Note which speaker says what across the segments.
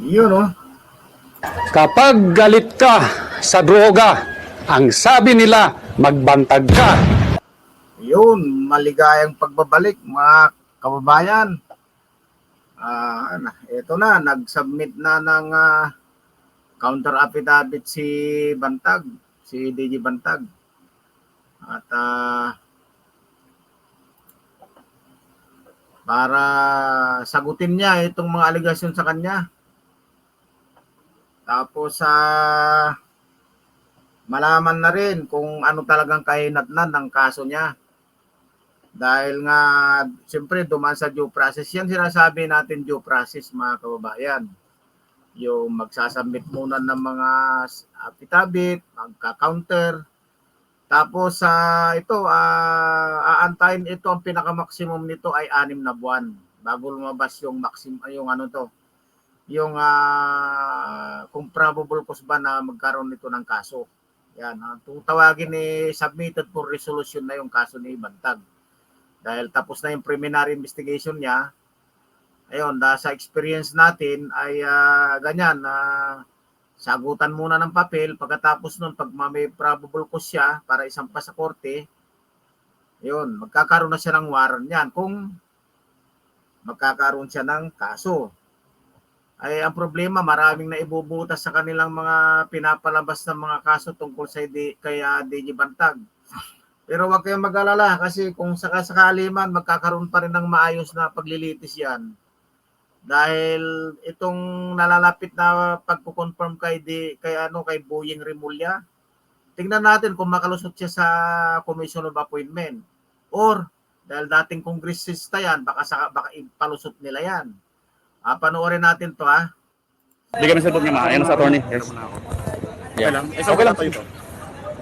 Speaker 1: Yun, oh.
Speaker 2: Kapag galit ka sa droga, ang sabi nila, magbantag ka.
Speaker 1: Yun, maligayang pagbabalik, mga kababayan. Ito na, nag-submit na ng counter affidavit si Bantag, si DJ Bantag. At para sagutin niya itong mga aligasyon sa kanya. Tapos malaman na rin kung ano talagang kahinatnan ng kaso niya. Dahil nga, siyempre, dumaan sa due process. Yan sinasabi natin due process, mga kababayan. Yung magsasubmit muna ng mga affidavit, magka-counter. Tapos ito, aantayin ito, ang pinaka-maximum nito ay 6 na buwan bago lumabas yung maximum, yung ano to, yung kung probable cause ba na magkaroon nito ng kaso. Yan, tawagin ni submitted for resolution na yung kaso ni Bantag. Dahil tapos na yung preliminary investigation niya, ayun, sa experience natin ay ganyan, sagutan muna ng papel, pagkatapos nun, pag may probable cause siya para isampa sa korte, yun, magkakaroon na siya ng warrant yan kung magkakaroon siya ng kaso. Ay ang problema, maraming naibubutas sa kanilang mga pinapalabas ng mga kaso tungkol sa kay DJ Bantag. Pero wag kayong mag-alala kasi kung sakasakali man magkakaroon pa rin ng maayos na paglilitis yan. Dahil itong nalalapit na pagko-confirm kay Boyeng Remulla, tingnan natin kung makalusot siya sa Commission of Appointment. Or dahil dating kongresista yan, baka ipalusot nila yan. Panoorin natin to, ha.
Speaker 3: Hindi kami cellphone niya, ma. Ayan sa attorney. Yes. Yeah. Okay lang.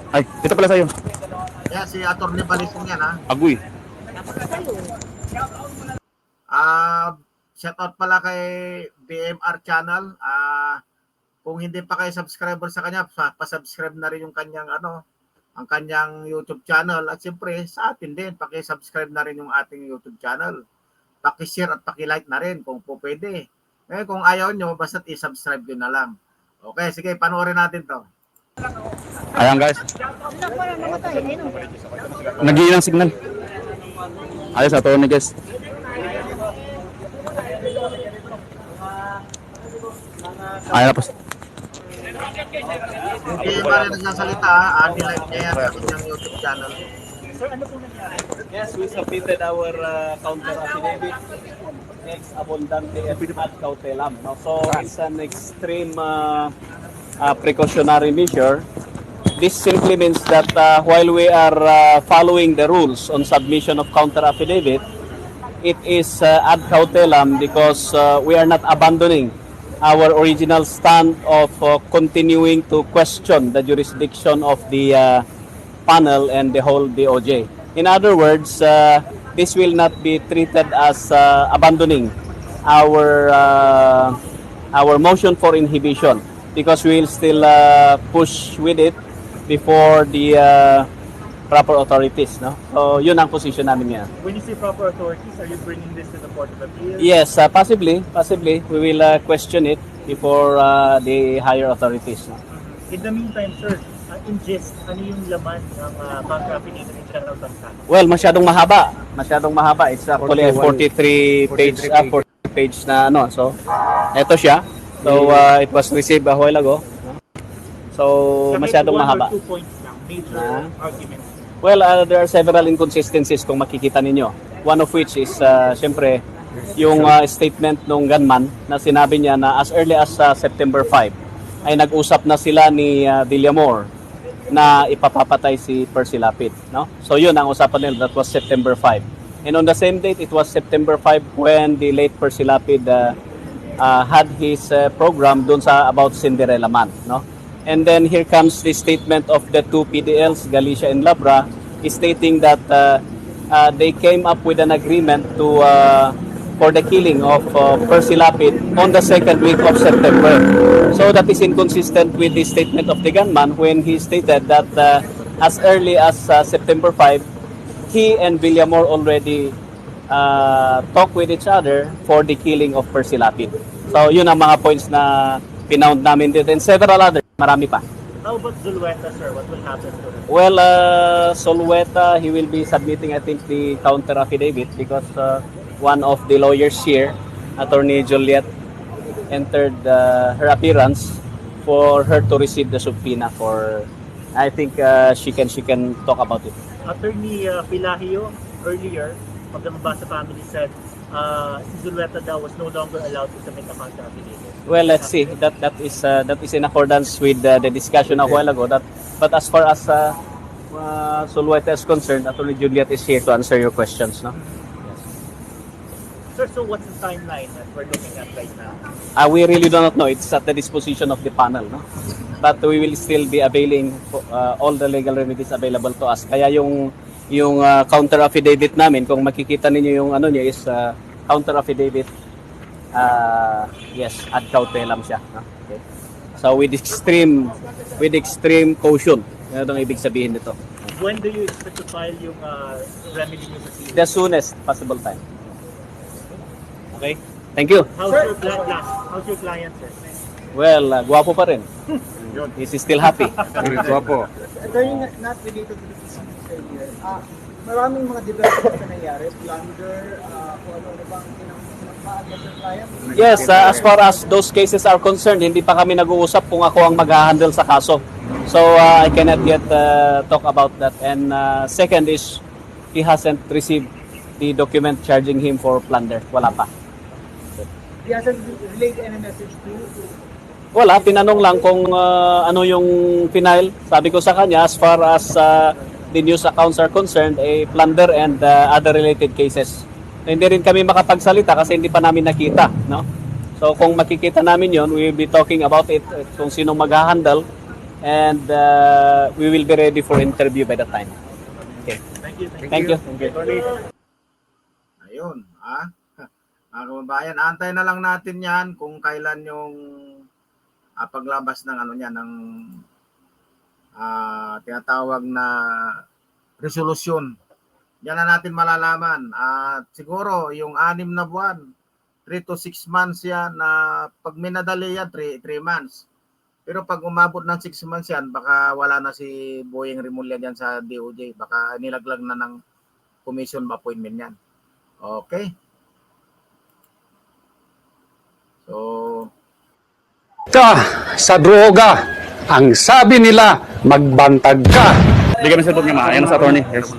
Speaker 3: Ay, ito pala sa'yo.
Speaker 1: Yeah, si Atty. Balisong yan, ha.
Speaker 3: Agoy.
Speaker 1: Shoutout pala kay BMR Channel. Kung hindi pa kayo subscriber sa kanya, pa-subscribe na rin yung kanyang ang kanyang YouTube channel. At siyempre, sa atin din, paki-subscribe na rin yung ating YouTube channel. Paki-share at paki-like na rin kung po pwede. Ngayon, kung ayaw nyo, basta i-subscribe yun na lang. Okay, sige, panoorin natin to.
Speaker 3: Ayan, guys. Nag-iilang signal. Ayos, attorney, guys. Ayan na po.
Speaker 1: Hindi ba rin nagsasalita, live niya yan sa kanyang YouTube channel.
Speaker 4: Sir, ano po nangyari? Yes, we submitted our counter affidavit ex abundante ad cautelam. No? So it's an extreme precautionary measure. This simply means that while we are following the rules on submission of counter affidavit, it is ad cautelam because we are not abandoning our original stand of continuing to question the jurisdiction of the panel and the whole DOJ. In other words, this will not be treated as abandoning our motion for inhibition because we will still push with it before the proper authorities. No? So, yun ang position namin ngayon.
Speaker 5: When you say proper authorities, are you bringing this to the Court of Appeal?
Speaker 4: Yes, possibly. We will question it before the higher authorities. No?
Speaker 5: In the meantime, sir, in gist, ano yung laman ng counter affidavit ni General Bantag?
Speaker 4: Well, masyadong mahaba. It's actually a 43 page na ano. So, eto siya. So, it was received a while ago. So, masyadong mahaba.
Speaker 5: 2 points lang, major arguments.
Speaker 4: Well, there are several inconsistencies kung makikita ninyo. One of which is, syempre, yung statement ng gunman na sinabi niya na as early as September 5 ay nag-usap na sila ni Villamor na ipapapatay si Percy Lapid. No? So yun ang usapan nila. That was September 5. And on the same date, it was September 5 when the late Percy Lapid had his program dun sa about Cinderella Man. No? And then here comes the statement of the two PDLs, Galicia and Labra, stating that they came up with an agreement to for the killing of Percy Lapid on the second week of September. So that is inconsistent with the statement of the gunman when he stated that as early as September 5, he and Villamor already talked with each other for the killing of Percy Lapid. So yun ang mga points na pinound namin dito and several others, marami pa.
Speaker 5: How about Zulueta, sir? What will happen to him?
Speaker 4: Well, Solweta, he will be submitting, I think, the counter affidavit because one of the lawyers here, Attorney Juliet, entered her appearance for her to receive the subpoena for, I think she can talk about it.
Speaker 5: Attorney Pilahio, earlier, of the Mabasa family said si Zulueta daw was no longer allowed to submit a counter affidavit.
Speaker 4: Well, let's see. That is in accordance with the discussion a while ago. But as far as Solweta is concerned, Attorney Juliet is here to answer your questions. No?
Speaker 5: Sir, so what's the timeline that we're looking at right now?
Speaker 4: We really do not know. It's at the disposition of the panel. No? But we will still be availing all the legal remedies available to us. Kaya yung counter affidavit namin, kung makikita ninyo yung ano niya is counter affidavit. Yes, ad cautelam siya. No? Okay. So with extreme caution. Ano ang ibig sabihin nito?
Speaker 5: When do you expect to file yung remedy nyo sa CID?
Speaker 4: The soonest possible time. Okay? Thank you.
Speaker 5: How's your client, sir?
Speaker 4: Well, guwapo pa rin. He's still happy.
Speaker 2: Guwapo.
Speaker 6: Attorney, not related to the PCB earlier. Maraming mga developments na nangyari, plunder, kung ano bang pinagmaagad sa client.
Speaker 4: Yes, as far as those cases are concerned, hindi pa kami nag-uusap kung ako ang mag-handle sa kaso. So, I cannot yet talk about that. And second is, he hasn't received the document charging him for plunder. Wala pa.
Speaker 6: He hasn't relayed any message to you?
Speaker 4: Wala, tinanong lang kung ano yung final. Sabi ko sa kanya, as far as the news accounts are concerned, plunder and other related cases. Hindi rin kami makapagsalita kasi hindi pa namin nakita. No? So kung makikita namin yon, we will be talking about it, kung sino mag-handle, and we will be ready for interview by the time. Okay. Thank you.
Speaker 1: Ayun, mga kababayan, antay na lang natin yan kung kailan yung paglabas ng ano niya, ng tinatawag na resolusyon. Yan na natin malalaman. At siguro yung 6 na buwan, 3 to 6 months yan, na pag minadali yan, 3 months. Pero pag umabot ng 6 months yan, baka wala na si Boyeng Rimulya dyan sa DOJ. Baka nilaglag na ng commission appointment yan. Okay? So,
Speaker 2: Ka sa droga. Ang sabi nila, magbantag ka.
Speaker 3: Bigyan mo sa cellphone niya, ma. Ayan sa attorney. Yes.